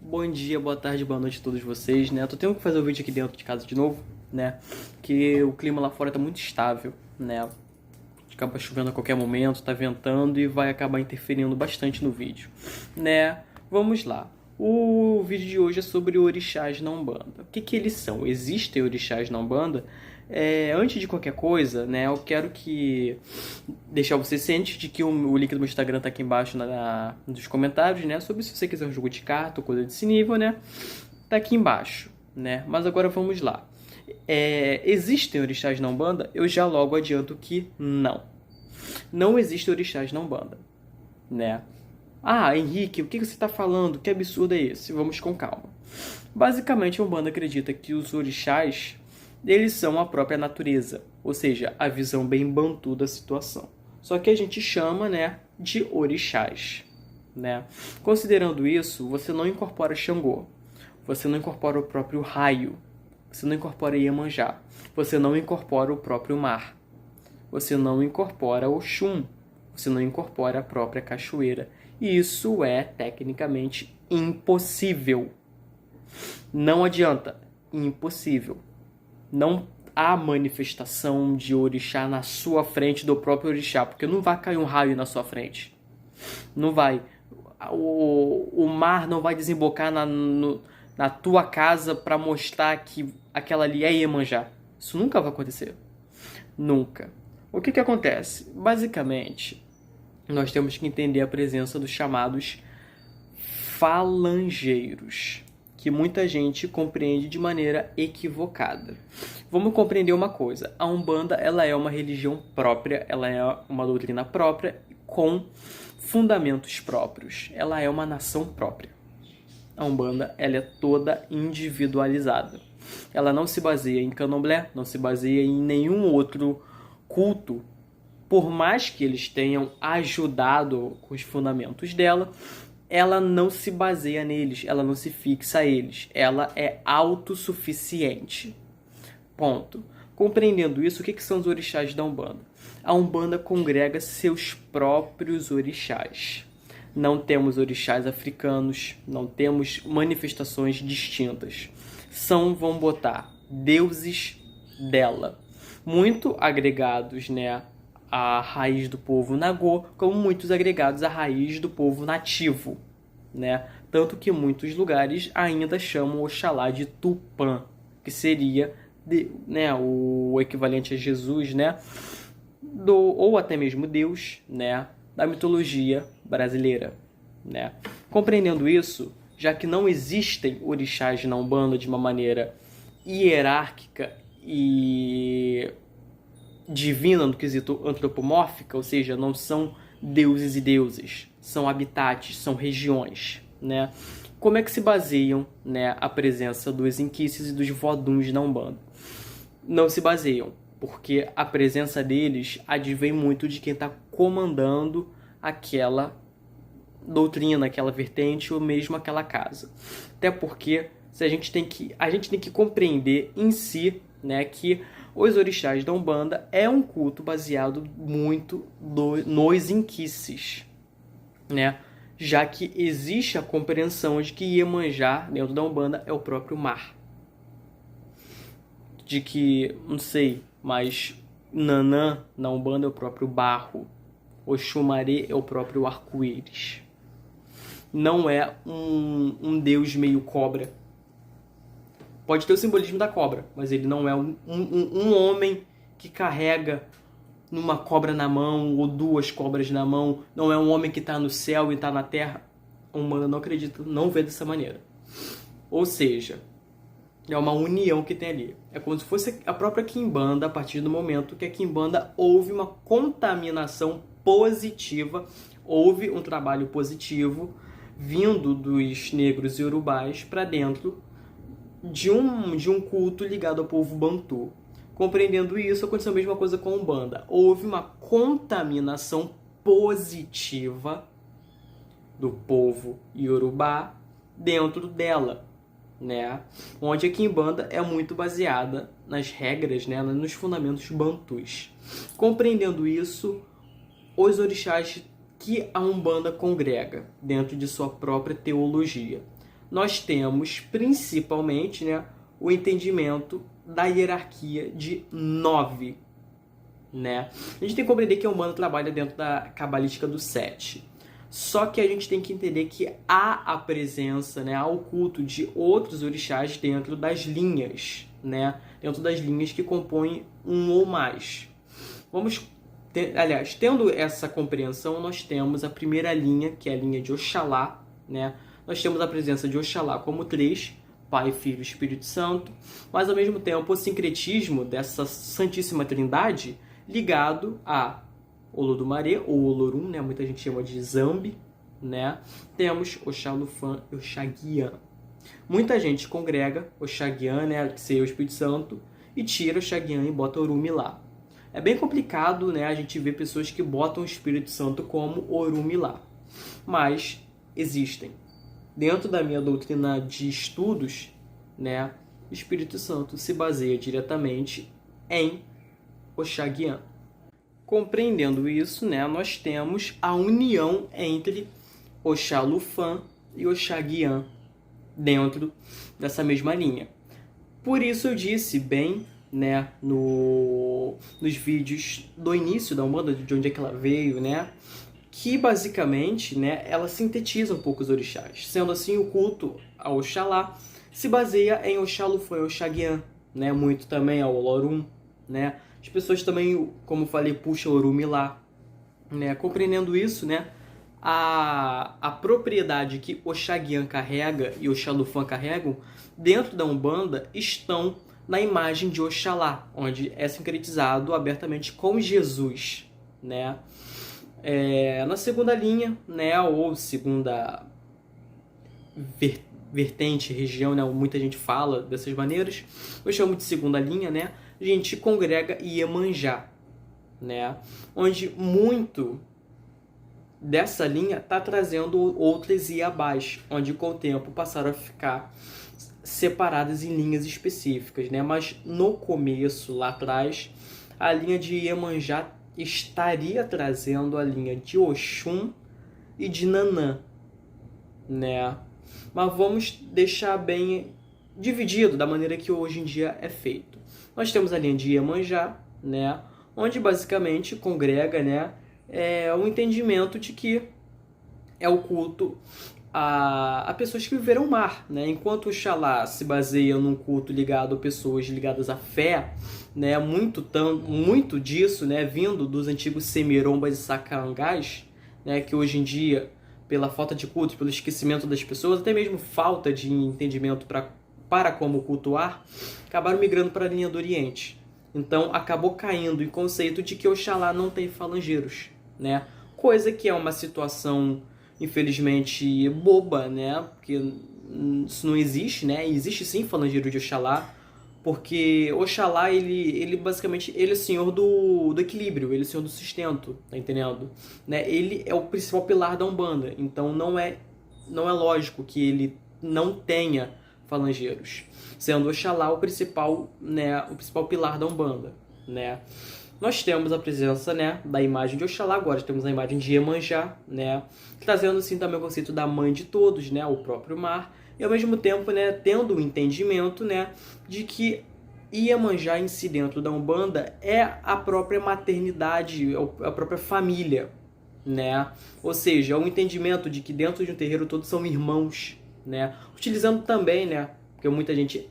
Bom dia, boa tarde, boa noite a todos vocês, né? Tô tendo que fazer o vídeo aqui dentro de casa de novo, né? Que o clima lá fora tá muito estável, né? Acaba chovendo a qualquer momento, tá ventando e vai acabar interferindo bastante no vídeo, né? Vamos lá. O vídeo de hoje é sobre orixás na Umbanda. O que eles são? Existem orixás na Umbanda? Antes de qualquer coisa, né, eu quero deixar você ciente de que o link do meu Instagram tá aqui embaixo nos comentários, né? Sobre se você quiser um jogo de carta ou coisa desse nível, né? Tá aqui embaixo, né? Mas agora vamos lá. Existem orixás na Umbanda? Eu já logo adianto que não. Não existem orixás na Umbanda, né? Ah, Henrique, o que você está falando? Que absurdo é esse? Vamos com calma. Basicamente, a Umbanda acredita que os orixás, eles são a própria natureza, ou seja, a visão bem bantu da situação. Só que a gente chama, né, de orixás, né? Considerando isso, você não incorpora Xangô, você não incorpora o próprio raio, você não incorpora Iemanjá, você não incorpora o próprio mar, você não incorpora Oxum, você não incorpora a própria cachoeira. E isso é tecnicamente impossível. Não adianta, impossível. Não há manifestação de orixá na sua frente do próprio orixá, porque não vai cair um raio na sua frente. Não vai. O mar não vai desembocar na tua casa para mostrar que aquela ali é Iemanjá. Isso nunca vai acontecer. Nunca. O que acontece? Basicamente, nós temos que entender a presença dos chamados falangeiros, que muita gente compreende de maneira equivocada. Vamos compreender uma coisa: a Umbanda, ela é uma religião própria, ela é uma doutrina própria com fundamentos próprios. Ela é uma nação própria. A Umbanda, ela é toda individualizada. Ela não se baseia em candomblé, não se baseia em nenhum outro culto. Por mais que eles tenham ajudado com os fundamentos dela, ela não se baseia neles, ela não se fixa a eles. Ela é autossuficiente. Ponto. Compreendendo isso, o que são os orixás da Umbanda? A Umbanda congrega seus próprios orixás. Não temos orixás africanos, não temos manifestações distintas. Vamos botar, deuses dela. Muito agregados, né, à raiz do povo Nagô, como muitos agregados à raiz do povo nativo, né? Tanto que muitos lugares ainda chamam Oxalá de Tupã, que seria né, o equivalente a Jesus, né? Ou até mesmo Deus, né, da mitologia brasileira, né? Compreendendo isso, já que não existem orixás na Umbanda de uma maneira hierárquica e divina no quesito antropomórfica, ou seja, não são deuses e deuses, são habitats, são regiões, né? Como é que se baseiam, né, a presença dos inquices e dos voduns na Umbanda? Não se baseiam, porque a presença deles advém muito de quem está comandando aquela doutrina, aquela vertente ou mesmo aquela casa. Até porque a gente tem que compreender em si, né, que os orixás da Umbanda é um culto baseado muito nos inquices, né? Já que existe a compreensão de que Iemanjá, dentro da Umbanda, é o próprio mar. De que, não sei, mas Nanã na Umbanda é o próprio barro. Oxumaré é o próprio arco-íris. Não é um deus meio cobra. Pode ter o simbolismo da cobra, mas ele não é um homem que carrega uma cobra na mão ou duas cobras na mão. Não é um homem que está no céu e está na terra. A Umbanda não acredita, não vê dessa maneira. Ou seja, é uma união que tem ali. É como se fosse a própria Quimbanda, a partir do momento que a Quimbanda houve uma contaminação positiva, houve um trabalho positivo vindo dos negros iorubás para dentro de um culto ligado ao povo bantu. Compreendendo isso, aconteceu a mesma coisa com a Umbanda. Houve uma contaminação positiva do povo iorubá dentro dela, né? Onde a Quimbanda é muito baseada nas regras, né, nos fundamentos bantus. Compreendendo isso, os orixás que a Umbanda congrega dentro de sua própria teologia. nós temos principalmente, né, o entendimento da hierarquia de 9, né? A gente tem que compreender que a Umbanda trabalha dentro da cabalística do 7. Só que a gente tem que entender que há a presença, né, há o culto de outros orixás dentro das linhas, né? Dentro das linhas que compõem um ou mais. Aliás, tendo essa compreensão, nós temos a primeira linha, que é a linha de Oxalá, né? Nós temos a presença de Oxalá como 3, Pai, Filho e Espírito Santo, mas ao mesmo tempo o sincretismo dessa Santíssima Trindade ligado a Olodumare, ou Olorum, né? Muita gente chama de Zambi, né? Temos Oxalufã e Oxaguian. Muita gente congrega Oxaguian, né, que seria o Espírito Santo, e tira Oxaguian e bota Orumi lá. É bem complicado, né, a gente ver pessoas que botam o Espírito Santo como Orumi lá. Mas existem. Dentro da minha doutrina de estudos, né, o Espírito Santo se baseia diretamente em Oxaguian. Compreendendo isso, né, nós temos a união entre Oxalufã e Oxaguian dentro dessa mesma linha. Por isso eu disse bem, né, nos vídeos do início da Umbanda, de onde é que ela veio, né, que basicamente, né, ela sintetiza um pouco os orixás. Sendo assim, o culto ao Oxalá se baseia em Oxalufã e Oxaguian, né, muito também ao Olorum, né. As pessoas também, como falei, puxam Orumi lá, né. Compreendendo isso, né, a propriedade que Oxaguian carrega e Oxalufã carregam dentro da Umbanda estão na imagem de Oxalá, onde é sincretizado abertamente com Jesus, né? Na segunda linha, né, ou segunda vertente, região, né, muita gente fala dessas maneiras, eu chamo de segunda linha, né, a gente congrega Iemanjá, né, onde muito dessa linha está trazendo outras Iabás, onde com o tempo passaram a ficar separadas em linhas específicas, né? Mas no começo, lá atrás, a linha de Iemanjá estaria trazendo a linha de Oxum e de Nanã, né? Mas vamos deixar bem dividido da maneira que hoje em dia é feito. Nós temos a linha de Iemanjá, né? Onde basicamente congrega, né, o entendimento de que é o culto a pessoas que viveram o mar, né? Enquanto o Oxalá se baseia num culto ligado a pessoas ligadas à fé, né? Muito disso, né, vindo dos antigos semirombas e sacangás, né, que hoje em dia, pela falta de culto, pelo esquecimento das pessoas, até mesmo falta de entendimento para como cultuar, acabaram migrando para a linha do Oriente. Então acabou caindo em conceito de que Oxalá não tem falangeiros, né? Coisa que é uma situação, infelizmente, boba, né? Porque isso não existe, né? Existe sim falangeiro de Oxalá, porque Oxalá, ele basicamente, ele é o senhor do equilíbrio, ele é o senhor do sustento, tá entendendo? Né? Ele é o principal pilar da Umbanda, então não é lógico que ele não tenha falangeiros, sendo Oxalá o principal, né, o principal pilar da Umbanda, né? Nós temos a presença, né, da imagem de Oxalá, agora temos a imagem de Iemanjá, né, trazendo assim também o conceito da mãe de todos, né, o próprio mar, e ao mesmo tempo, né, tendo o entendimento, né, de que Iemanjá em si dentro da Umbanda é a própria maternidade, a própria família, né, ou seja, é um entendimento de que dentro de um terreiro todos são irmãos, né, utilizando também, né, porque muita gente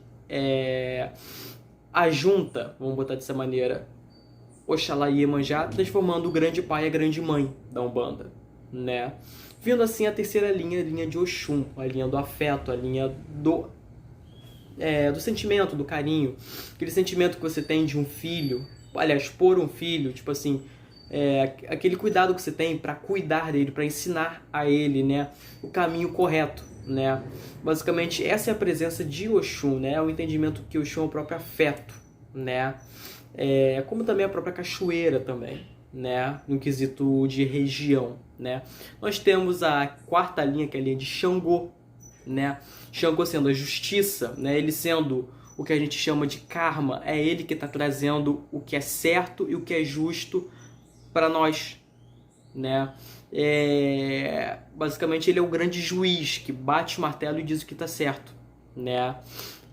ajunta, vamos botar dessa maneira, Oxalá e Iemanjá, transformando o grande pai e a grande mãe da Umbanda, né? Vindo assim a terceira linha, a linha de Oxum, a linha do afeto, a linha do sentimento, do carinho, aquele sentimento que você tem de um filho, aliás, por um filho, tipo assim, aquele cuidado que você tem para cuidar dele, para ensinar a ele, né, o caminho correto, né? Basicamente, essa é a presença de Oxum, né? O entendimento que Oxum é o próprio afeto, né? Como também a própria cachoeira também, né, no quesito de região, né. Nós temos a quarta linha, que é a linha de Xangô, né, Xangô sendo a justiça, né, ele sendo o que a gente chama de karma, é ele que está trazendo o que é certo e o que é justo para nós, né. Basicamente ele é o grande juiz que bate o martelo e diz o que está certo, né?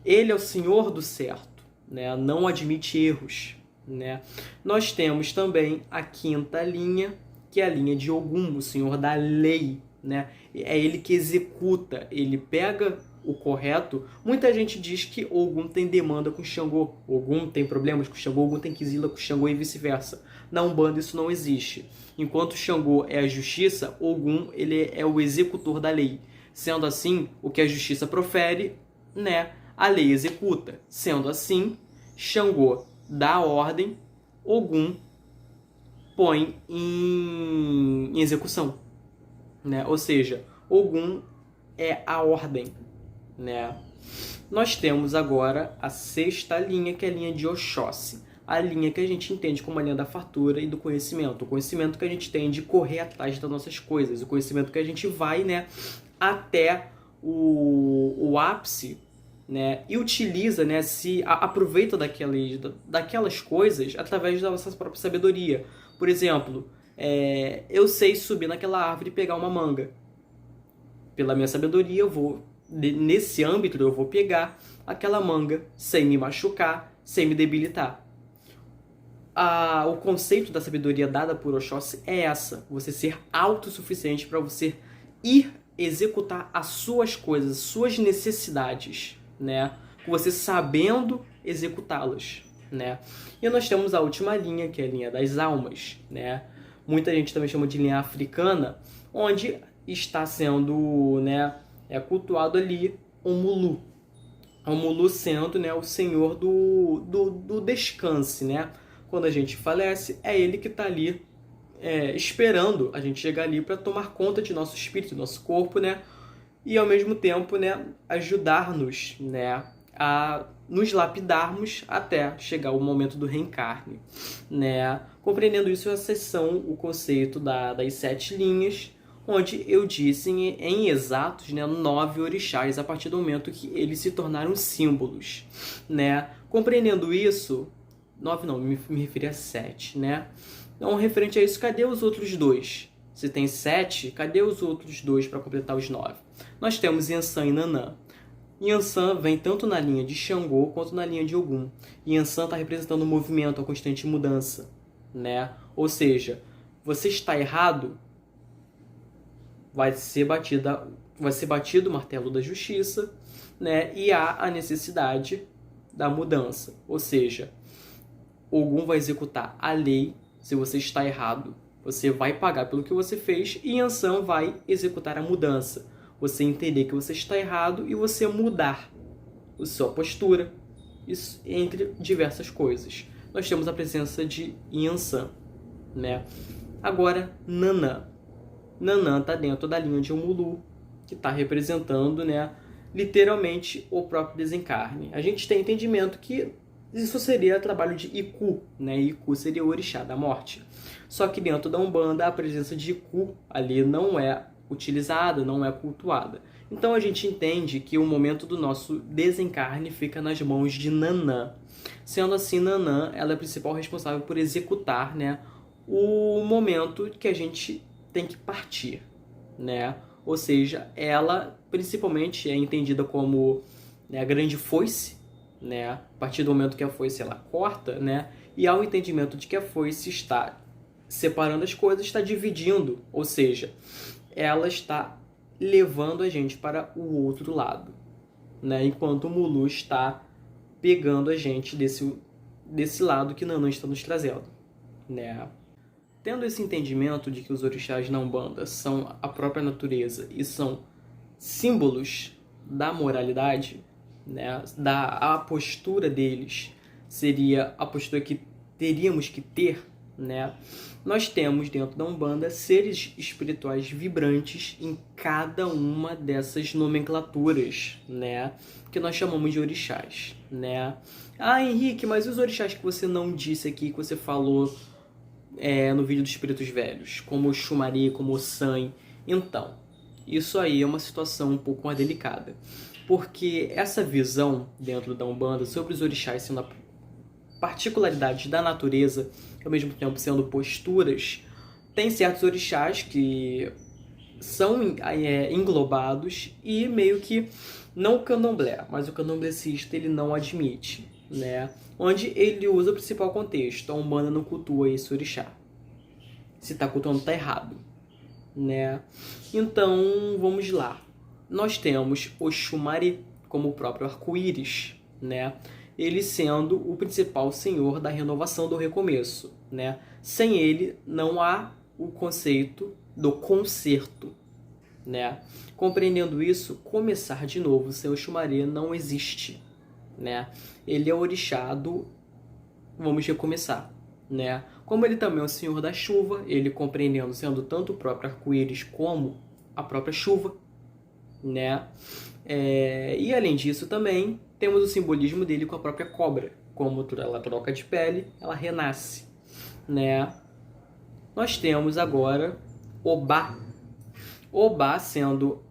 Ele é o senhor do certo, né? Não admite erros, né? Nós temos também a quinta linha, que é a linha de Ogum, o senhor da lei, né? É ele que executa, ele pega o correto. Muita gente diz que Ogum tem demanda com Xangô, Ogum tem problemas com Xangô, Ogum tem quizila com Xangô e vice-versa. Na Umbanda isso não existe. Enquanto Xangô é a justiça, Ogum ele é o executor da lei. Sendo assim, o que a justiça profere, né, a lei executa. Sendo assim, Xangô dá a ordem, Ogum põe em execução, né? Ou seja, Ogum é a ordem, né? Nós temos agora a sexta linha, que é a linha de Oxóssi. A linha que a gente entende como a linha da fartura e do conhecimento. O conhecimento que a gente tem de correr atrás das nossas coisas. O conhecimento que a gente vai, né, até o ápice, né, e utiliza, né, aproveita daquelas coisas através da nossa própria sabedoria. Por exemplo, eu sei subir naquela árvore e pegar uma manga. Pela minha sabedoria, nesse âmbito, eu vou pegar aquela manga sem me machucar, sem me debilitar. O conceito da sabedoria dada por Oxóssi é essa: você ser autossuficiente para você ir executar as suas coisas, suas necessidades, né? Você sabendo executá-las, né? E nós temos a última linha, que é a linha das almas, né? Muita gente também chama de linha africana, onde está sendo, né, cultuado ali o Mulu. O Mulu sendo, né, o senhor do descanse, né? Quando a gente falece, é ele que está ali esperando a gente chegar ali para tomar conta de nosso espírito, nosso corpo, né? E ao mesmo tempo, né, ajudar-nos, né, a nos lapidarmos até chegar o momento do reencarne, né? Compreendendo isso, essas são o conceito das 7 linhas, onde eu disse em exatos, né, 9 orixás a partir do momento que eles se tornaram símbolos, né? Compreendendo isso, 9 não, me referi a 7, né? Então, referente a isso, cadê os outros 2? Se tem 7, cadê os outros 2 para completar os 9? Nós temos Yansan e Nanã. Yansan vem tanto na linha de Xangô quanto na linha de Ogum. Yansan está representando o movimento, a constante mudança, né? Ou seja, você está errado, vai ser batido o martelo da justiça, né? E há a necessidade da mudança. Ou seja, Ogum vai executar a lei. Se você está errado, você vai pagar pelo que você fez, e Yansan vai executar a mudança. Você entender que você está errado e você mudar a sua postura, isso, entre diversas coisas. Nós temos a presença de Yansan, né? Agora, Nanã. Nanã está dentro da linha de Omulu, que está representando, né, literalmente o próprio desencarne. A gente tem entendimento que isso seria trabalho de Iku, né? Iku seria o orixá da morte. Só que dentro da Umbanda a presença de Iku ali não é utilizada, não é cultuada. Então a gente entende que o momento do nosso desencarne fica nas mãos de Nanã. Sendo assim, Nanã ela é a principal responsável por executar, né, o momento que a gente tem que partir, né? Ou seja, ela principalmente é entendida como, né, a grande foice, né? A partir do momento que a foice ela corta, né? E ao entendimento de que a foice está separando as coisas, está dividindo, ou seja, ela está levando a gente para o outro lado, né? Enquanto o Mulu está pegando a gente desse lado que Nanã está nos trazendo, né? Tendo esse entendimento de que os orixás na Umbanda são a própria natureza e são símbolos da moralidade, né? A postura deles seria a postura que teríamos que ter, né? Nós temos dentro da Umbanda seres espirituais vibrantes em cada uma dessas nomenclaturas, né? Que nós chamamos de orixás, né? Ah, Henrique, mas e os orixás que você não disse aqui, que você falou no vídeo dos Espíritos Velhos, como o Xumari, como o San? Então, isso aí é uma situação um pouco mais delicada, porque essa visão dentro da Umbanda sobre os orixás sendo particularidades da natureza, ao mesmo tempo sendo posturas Tem certos orixás que são englobados e meio que não o candomblé, mas o candomblecista ele não admite, né? Onde ele usa o principal contexto, a Umbanda não cultua esse orixá. Se tá cultuando, tá errado, né? Então, vamos lá. Nós temos Oxumari, como o próprio arco-íris, né? Ele sendo o principal senhor da renovação do recomeço, né? Sem ele, não há o conceito do conserto, né? Compreendendo isso, começar de novo sem Oxumari não existe, né? Ele é o orixá do vamos recomeçar, né? Como ele também é o senhor da chuva, ele compreendendo sendo tanto o próprio arco-íris como a própria chuva, né? E além disso também temos o simbolismo dele com a própria cobra, como ela troca de pele, ela renasce, né? Nós temos agora Obá. Obá sendo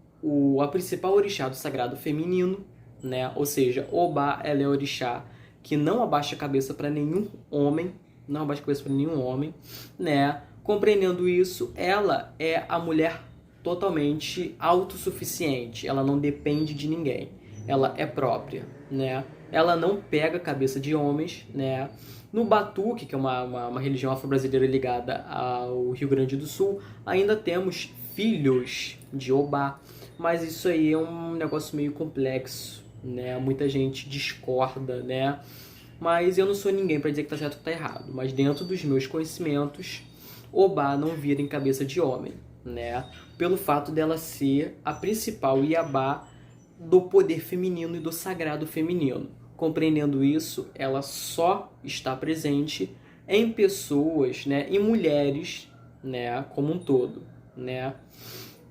a principal orixá do sagrado feminino, né? Ou seja, Obá ela é orixá que não abaixa a cabeça para nenhum homem, não abaixa a cabeça para nenhum homem, né? Compreendendo isso, ela é a mulher totalmente autossuficiente, ela não depende de ninguém, ela é própria, né? Ela não pega a cabeça de homens, né? No Batuque, que é uma religião afro-brasileira ligada ao Rio Grande do Sul, ainda temos filhos de Obá, mas isso aí é um negócio meio complexo, né? Muita gente discorda, né? Mas eu não sou ninguém para dizer que tá certo ou que tá errado, mas dentro dos meus conhecimentos, Obá não vira em cabeça de homem, né? Pelo fato dela ser a principal Iabá do poder feminino e do sagrado feminino. Compreendendo isso, ela só está presente em pessoas, né, em mulheres, né, como um todo, né?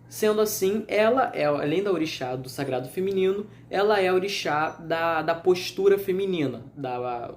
Sendo assim, ela é, além da orixá do sagrado feminino, ela é a orixá da postura feminina,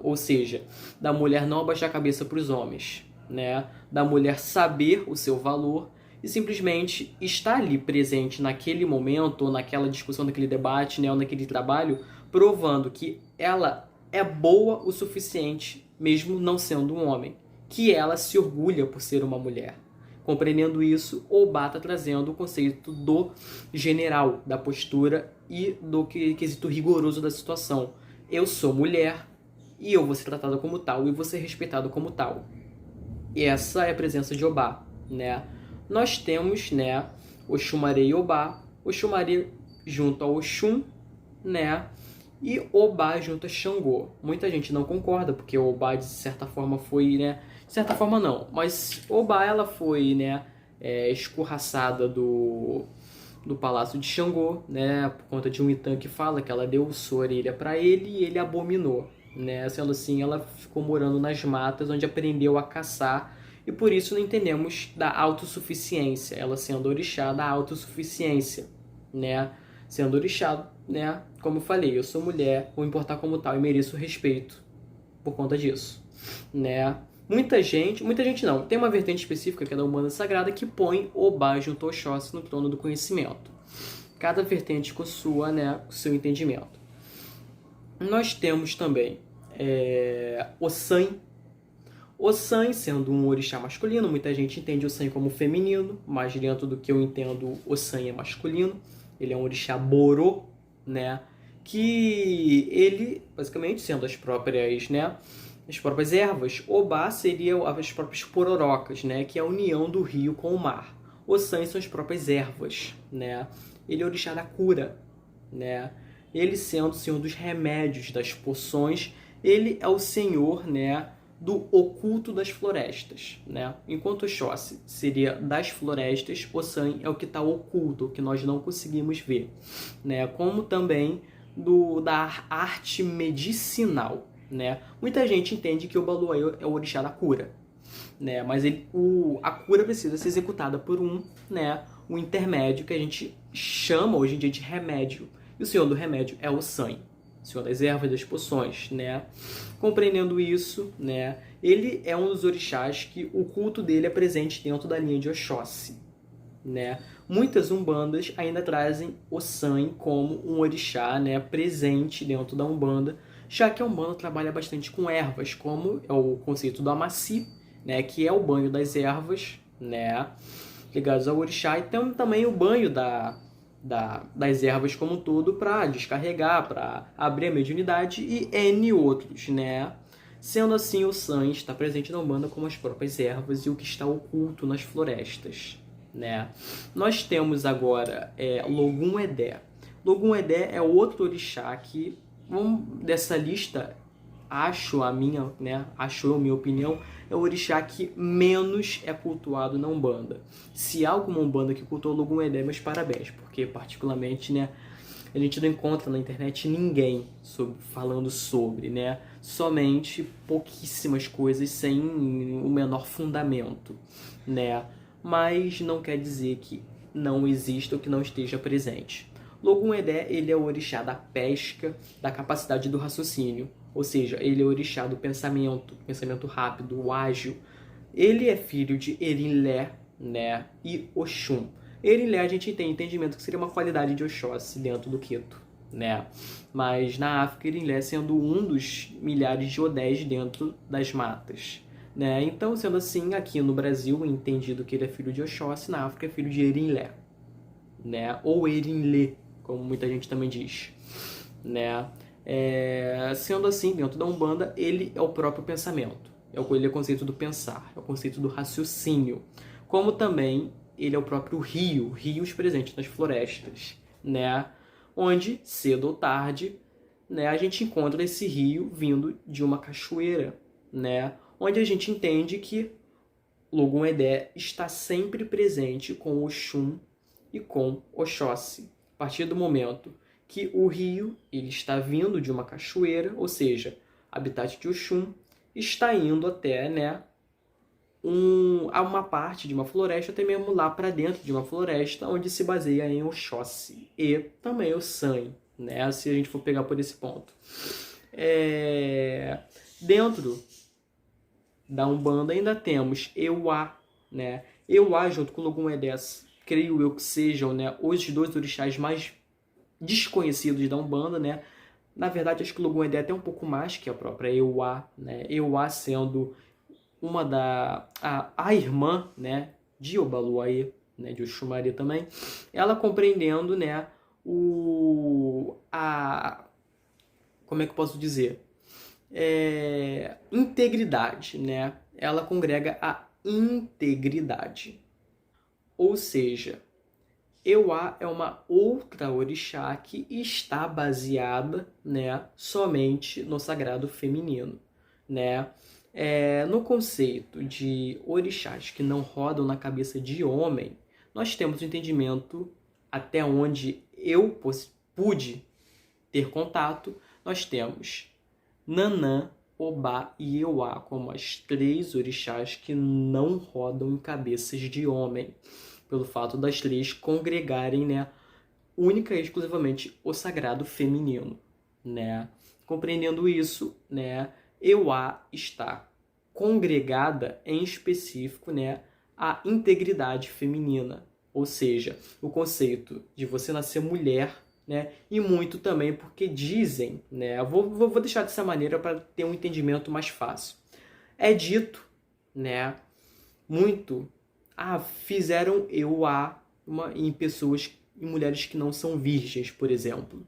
ou seja, da mulher não abaixar a cabeça para os homens, né? Da mulher saber o seu valor e simplesmente estar ali presente naquele momento, ou naquela discussão, naquele debate, né, ou naquele trabalho, provando que ela é boa o suficiente, mesmo não sendo um homem, que ela se orgulha por ser uma mulher. Compreendendo isso, Obá está trazendo o conceito do general, da postura e do quesito rigoroso da situação. Eu sou mulher e eu vou ser tratada como tal e vou ser respeitado como tal. E essa é a presença de Obá, né? Nós temos, né, Oxumaré e Obá, Oxumaré junto ao Oxum, né? E Obá junto a Xangô. Muita gente não concorda, porque Obá, de certa forma, foi, né? De certa forma, não. Mas Obá, ela foi, né? Escorraçada do palácio de Xangô, né? Por conta de um Itã que fala que ela deu sua orelha para ele e ele abominou, né? Sendo assim, ela ficou morando nas matas, onde aprendeu a caçar. E por isso não entendemos da autossuficiência. Ela sendo orixá da autossuficiência, né? Sendo orixá, né? Como eu falei, eu sou mulher, vou importar como tal e mereço respeito por conta disso, né? Muita gente não, tem uma vertente específica que é da Umbanda Sagrada que põe Obá junto ao Oxóssi no trono do conhecimento. Cada vertente com sua, né, com seu entendimento. Nós temos também Ossan. Ossan sendo um orixá masculino, muita gente entende Ossan como feminino, mas dentro do que eu entendo, Ossan é masculino. Ele é um orixá borô, né? Que ele, basicamente, sendo as próprias, né? As próprias ervas. Obá seria as próprias pororocas, né? Que é a união do rio com o mar. Ossan são as próprias ervas, né? Ele é o orixá da cura, né? Ele sendo o senhor dos remédios, das poções. Ele é o senhor, né? Do oculto das florestas, né? Enquanto Oxóssi seria das florestas, Ossan é o que está oculto, o que nós não conseguimos ver, né? Como também da arte medicinal, né? Muita gente entende que o Baluaê é o orixá da cura, né? Mas a cura precisa ser executada por né? Um intermédio que a gente chama hoje em dia de remédio. E o senhor do remédio é Ossan, senhor das ervas e das poções, né? Compreendendo isso, né? Ele é um dos orixás que o culto dele é presente dentro da linha de Oxóssi, né? Muitas umbandas ainda trazem Ossan como um orixá, né, presente dentro da umbanda, já que a umbanda trabalha bastante com ervas, como é o conceito do amaci, né, que é o banho das ervas, né? Ligados ao orixá, e tem também o banho das ervas como um todo para descarregar, para abrir a mediunidade e N outros, né? Sendo assim, o San está presente na Umbanda como as próprias ervas e o que está oculto nas florestas, né? Nós temos agora Logum Edé. Logum Edé é outro orixá que, dessa lista, acho a minha opinião, é o orixá que menos é cultuado na Umbanda. Se há alguma Umbanda que cultua o Logum Edé, meus parabéns, porque particularmente, né, a gente não encontra na internet ninguém falando sobre, né? Somente pouquíssimas coisas sem o menor fundamento, né? Mas não quer dizer que não exista ou que não esteja presente. Logum Edé, ele é o orixá da pesca, da capacidade do raciocínio, ou seja, ele é o orixá do pensamento rápido, o ágil. Ele é filho de Erinlé, né, e Oxum. Erinlé a gente tem entendimento que seria uma qualidade de Oxóssi dentro do Quito, né? Mas na África, Erinlé sendo um dos milhares de Odés dentro das matas, né? Então, sendo assim, aqui no Brasil, entendido que ele é filho de Oxóssi, na África é filho de Erinlé, né? Ou Erinlê, como muita gente também diz, né? Sendo assim, dentro da Umbanda, ele é o próprio pensamento. Ele é o conceito do pensar, é o conceito do raciocínio. Como também ele é o próprio rio, rios presentes nas florestas, né? Onde, cedo ou tarde, né, a gente encontra esse rio vindo de uma cachoeira, né? Onde a gente entende que Logum Edé está sempre presente com Oxum e com Oxóssi. A partir do momento que o rio ele está vindo de uma cachoeira, ou seja, habitat de Oxum, está indo até, né, a uma parte de uma floresta, até mesmo lá para dentro de uma floresta, onde se baseia em Oxóssi e também o San, né, se a gente for pegar por esse ponto. Dentro da Umbanda ainda temos Euá, né? Euá junto com Logum Edé, creio eu que sejam, né, os dois orixás mais desconhecidos da Umbanda, né? Na verdade, acho que o Logum Edé é até um pouco mais que a própria Euá, né? Euá sendo a irmã, né, de Obaluaê, né, de Oxumaré também, ela compreendendo, né, como é que eu posso dizer? Integridade, né? Ela congrega a integridade. Ou seja, Euá é uma outra orixá que está baseada, né, somente no sagrado feminino, né? No conceito de orixás que não rodam na cabeça de homem, nós temos o entendimento, até onde eu pude ter contato, nós temos Nanã, Obá e Euá como as três orixás que não rodam em cabeças de homem, pelo fato das três congregarem, né, única e exclusivamente o sagrado feminino, né? Compreendendo isso, né, Euá está congregada em específico, né, a integridade feminina, ou seja, o conceito de você nascer mulher, né, e muito também porque dizem, né, vou deixar dessa maneira para ter um entendimento mais fácil. É dito, né, muito, fizeram Euá em pessoas, em mulheres que não são virgens, por exemplo,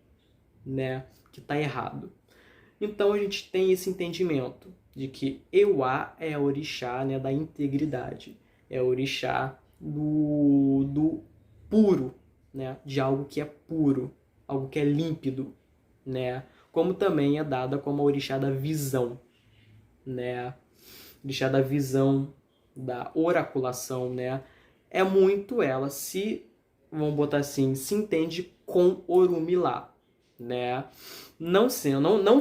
né, que está errado. Então a gente tem esse entendimento de que Euá é a orixá, né, da integridade, é a orixá do puro, né, de algo que é puro, algo que é límpido, né, como também é dada como a orixá da visão, né, orixá da visão, da oraculação, né, é muito ela, vamos botar assim, se entende com Orumilá, né? Não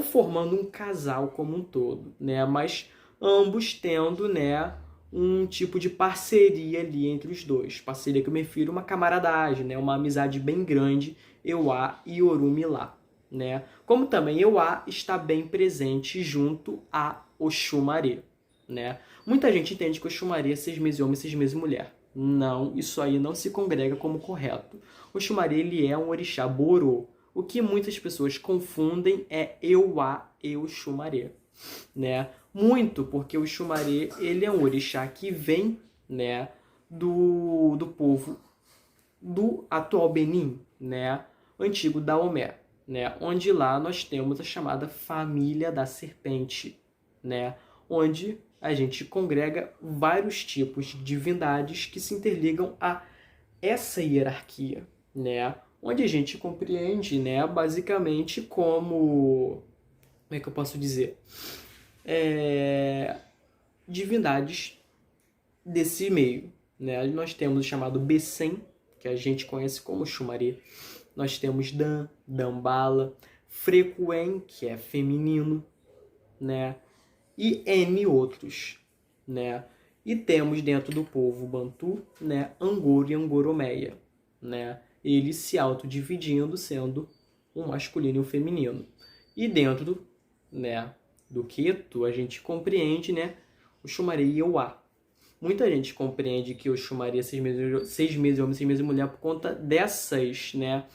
formando um casal como um todo, né? Mas ambos tendo, né, um tipo de parceria ali entre os dois. Parceria que eu me refiro uma camaradagem, né? Uma amizade bem grande, Euá e Orumilá, né? Como também Euá está bem presente junto a Oxumaré, né? Muita gente entende que Oxumaré é 6 meses homem e 6 meses mulher. Não, isso aí não se congrega como correto. Oxumaré, ele é um orixá borô. O que muitas pessoas confundem é Euá e Oxumaré, né? Muito porque o Oxumaré, ele é um orixá que vem, né, do povo do atual Benin, né, antigo Daomé, né, onde lá nós temos a chamada família da serpente, né, onde a gente congrega vários tipos de divindades que se interligam a essa hierarquia, né, onde a gente compreende, né, basicamente como é que eu posso dizer? Divindades desse meio, né? Nós temos o chamado Besen, que a gente conhece como Xumari. Nós temos Dan, Dambala, Frequen, que é feminino, né? E N outros, né? E temos dentro do povo Bantu, né, Angoro e Angoromeia, né? Eles se autodividindo, sendo um masculino e um feminino. E dentro, né, do Queto, a gente compreende, né, o Xumari e Euá. Muita gente compreende que o Xumari é 6 meses homem, 6 meses mulher por conta dessas, né,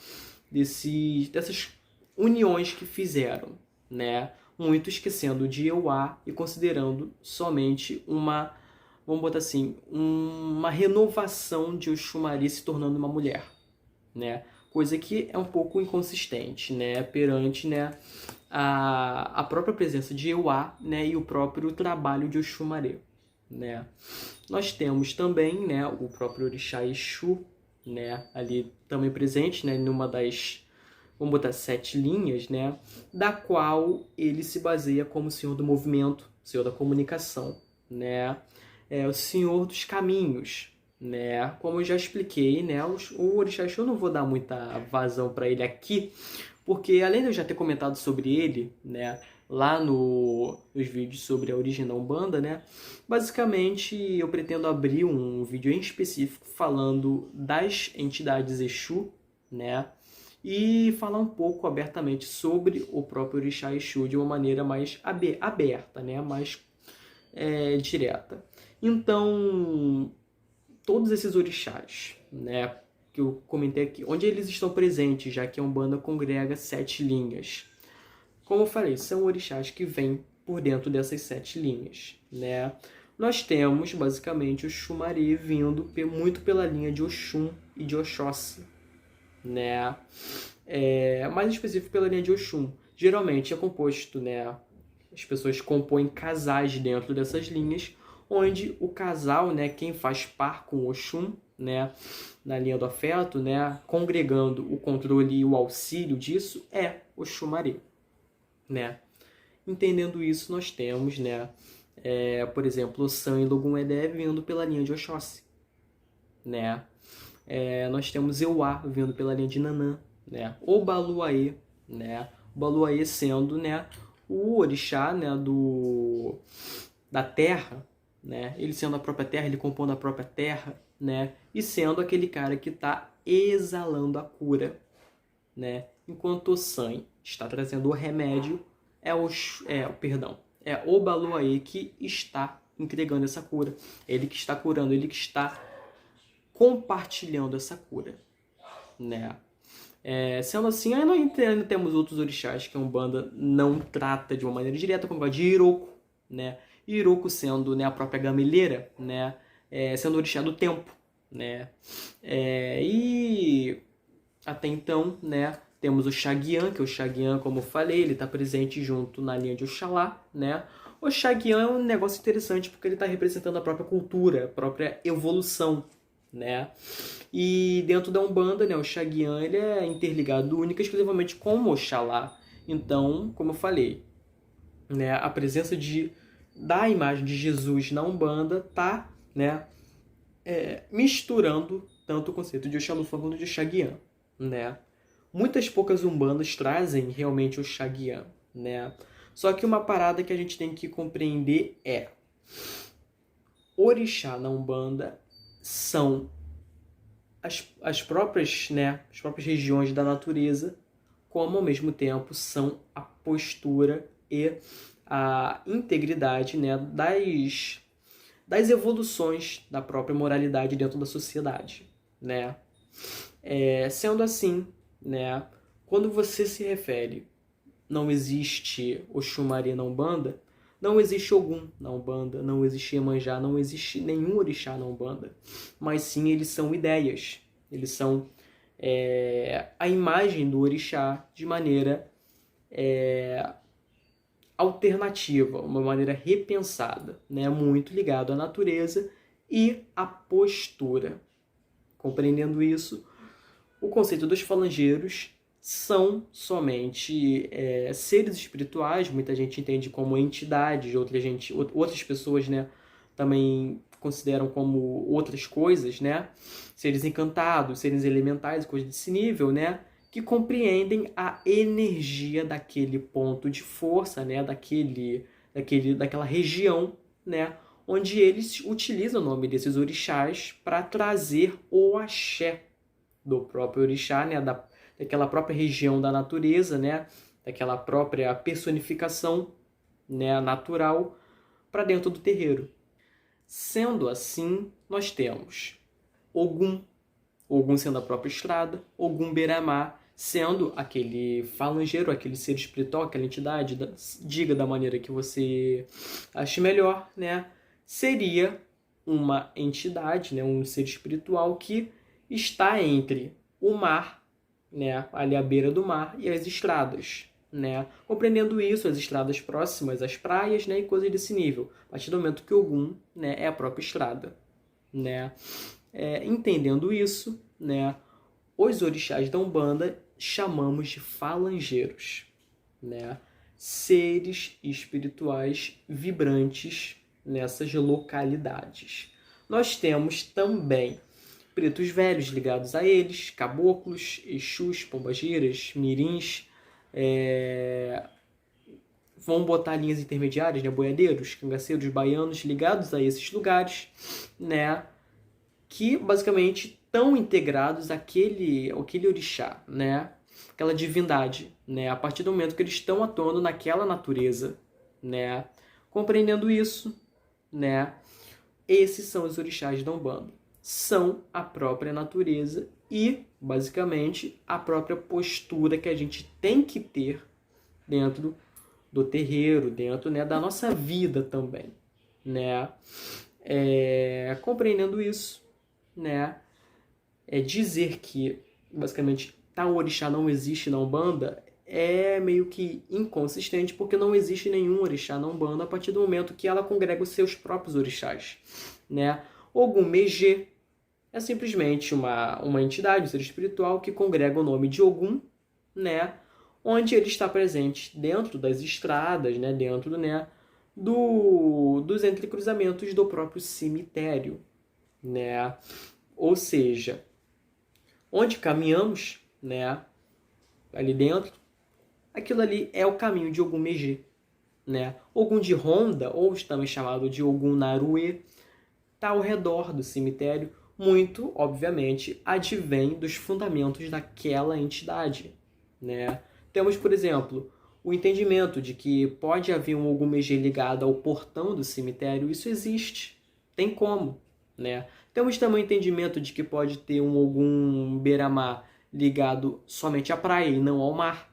dessas uniões que fizeram, né? Muito esquecendo de Euá e considerando somente uma, vamos botar assim, uma renovação de Oxumari se tornando uma mulher, né? Coisa que é um pouco inconsistente, né? Perante, né, a própria presença de Euá, né, e o próprio trabalho de Oxumaré, né? Nós temos também, né, o próprio orixá Exu, né, ali também presente, né, numa das, vamos botar, 7 linhas, né, da qual ele se baseia como senhor do movimento, senhor da comunicação, né, o senhor dos caminhos, né, como eu já expliquei, né, o orixá Exu, eu não vou dar muita vazão para ele aqui, porque além de eu já ter comentado sobre ele, né, lá nos vídeos sobre a origem da Umbanda, né, basicamente eu pretendo abrir um vídeo em específico falando das entidades Exu, né, e falar um pouco abertamente sobre o próprio orixá Exu de uma maneira mais aberta, né, mais direta. Então, todos esses orixás, né, que eu comentei aqui, onde eles estão presentes, já que a Umbanda congrega 7 linhas. Como eu falei, são orixás que vêm por dentro dessas 7 linhas, né? Nós temos, basicamente, o Xumari vindo muito pela linha de Oxum e de Oxóssi, né? Mais específico pela linha de Oxum. Geralmente é composto, né? As pessoas compõem casais dentro dessas linhas, onde o casal, né, quem faz par com o Oxum, né, na linha do afeto, né, congregando o controle e o auxílio disso, é o Xumari, né? Entendendo isso, nós temos, né, por exemplo, o San e Logum Edé vindo pela linha de Oxóssi, né? Nós temos Euá vindo pela linha de Nanã, né? O Baluaê, né? O Baluaê sendo, né, o orixá, né, da terra, né? Ele sendo a própria terra, ele compondo a própria terra, né? E sendo aquele cara que está exalando a cura, né? Enquanto o San está trazendo o remédio, é o Baluaê que está entregando essa cura. Ele que está curando, ele que está compartilhando essa cura, né? Sendo assim, aí nós temos outros orixás que a Umbanda não trata de uma maneira direta, como o de Iroko, né? Iroko sendo, né, a própria gameleira, né? Sendo orixá do tempo, né? E até então, né, temos o Xaguian, que o Xaguian, como eu falei, ele está presente junto na linha de Oxalá, né? O Xaguian é um negócio interessante porque ele está representando a própria cultura, a própria evolução, né? E dentro da Umbanda, né, o Xaguian, ele é interligado única e exclusivamente com o Oxalá. Então, como eu falei, né, a presença da imagem de Jesus na Umbanda tá, né, misturando tanto o conceito de Oxalufã quanto de Xaguian, né? Muitas poucas umbandas trazem realmente o Xaguian, né? Só que uma parada que a gente tem que compreender é: orixá na Umbanda são as próprias, né, as próprias regiões da natureza, como ao mesmo tempo são a postura e a integridade, né, das evoluções da própria moralidade dentro da sociedade, né? Sendo assim, né, quando você se refere não existe Oxumaré na Umbanda, Não existe Ogum na Umbanda, não existe Iemanjá, não existe nenhum orixá na Umbanda. Mas sim, eles são ideias. Eles são a imagem do orixá de maneira alternativa, uma maneira repensada, né? Muito ligado à natureza e à postura. Compreendendo isso, o conceito dos falangeiros são somente seres espirituais, muita gente entende como entidades, outras pessoas, né, também consideram como outras coisas, né, seres encantados, seres elementais, coisas desse nível, né, que compreendem a energia daquele ponto de força, né, daquela região, né, onde eles utilizam o nome desses orixás para trazer o axé do próprio orixá, né, daquela própria região da natureza, né, daquela própria personificação, né, natural para dentro do terreiro. Sendo assim, nós temos Ogum, Ogum sendo a própria estrada, Ogum Beramá sendo aquele falangeiro, aquele ser espiritual, aquela entidade, diga da maneira que você ache melhor, né, seria uma entidade, né, um ser espiritual que está entre o mar, né, ali à beira do mar, e as estradas, né? Compreendendo isso, as estradas próximas às praias, né, e coisas desse nível. A partir do momento que Ogum, né, é a própria estrada, né? Entendendo isso, né, os orixás da Umbanda chamamos de falangeiros, né? Seres espirituais vibrantes nessas localidades. Nós temos também pretos velhos ligados a eles, caboclos, exus, pombagiras, mirins, vão botar linhas intermediárias, né, boiadeiros, cangaceiros, baianos ligados a esses lugares, né, que basicamente estão integrados àquele orixá, né, aquela divindade, né, a partir do momento que eles estão atuando naquela natureza, né, compreendendo isso, né, esses são os orixás da Umbanda. São a própria natureza e, basicamente, a própria postura que a gente tem que ter dentro do terreiro, dentro, né, da nossa vida também, né? Compreendendo isso, né, dizer que, basicamente, tal orixá não existe na Umbanda é meio que inconsistente, porque não existe nenhum orixá na Umbanda a partir do momento que ela congrega os seus próprios orixás, né? Ogum Megê é simplesmente uma entidade, um ser espiritual que congrega o nome de Ogum, né, onde ele está presente dentro das estradas, né, dentro, né, dos entrecruzamentos do próprio cemitério, né? Ou seja, onde caminhamos, né, ali dentro, aquilo ali é o caminho de Ogum Megê, né? Ogum de Ronda, ou também chamado de Ogum Naruê, está ao redor do cemitério, muito, obviamente, advém dos fundamentos daquela entidade, né? Temos, por exemplo, o entendimento de que pode haver um Ogum Megê ligado ao portão do cemitério. Isso existe, tem como, né? Temos também o entendimento de que pode ter um Ogum Beramá ligado somente à praia e não ao mar.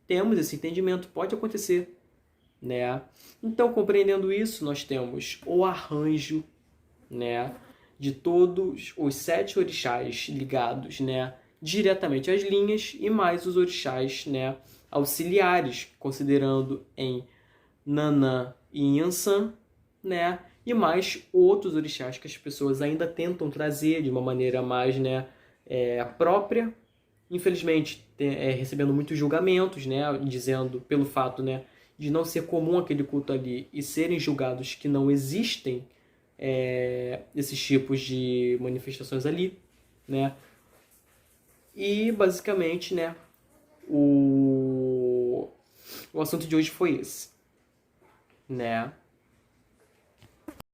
Temos esse entendimento, pode acontecer, né? Então, compreendendo isso, nós temos o arranjo, né, de todos os 7 orixás ligados, né, diretamente às linhas e mais os orixás, né, auxiliares, considerando em Nanã e Inhansã, né, e mais outros orixás que as pessoas ainda tentam trazer de uma maneira mais, né, própria, infelizmente recebendo muitos julgamentos, né, dizendo pelo fato, né, de não ser comum aquele culto ali e serem julgados que não existem esses tipos de manifestações ali, né? E basicamente, né, o assunto de hoje foi esse, né?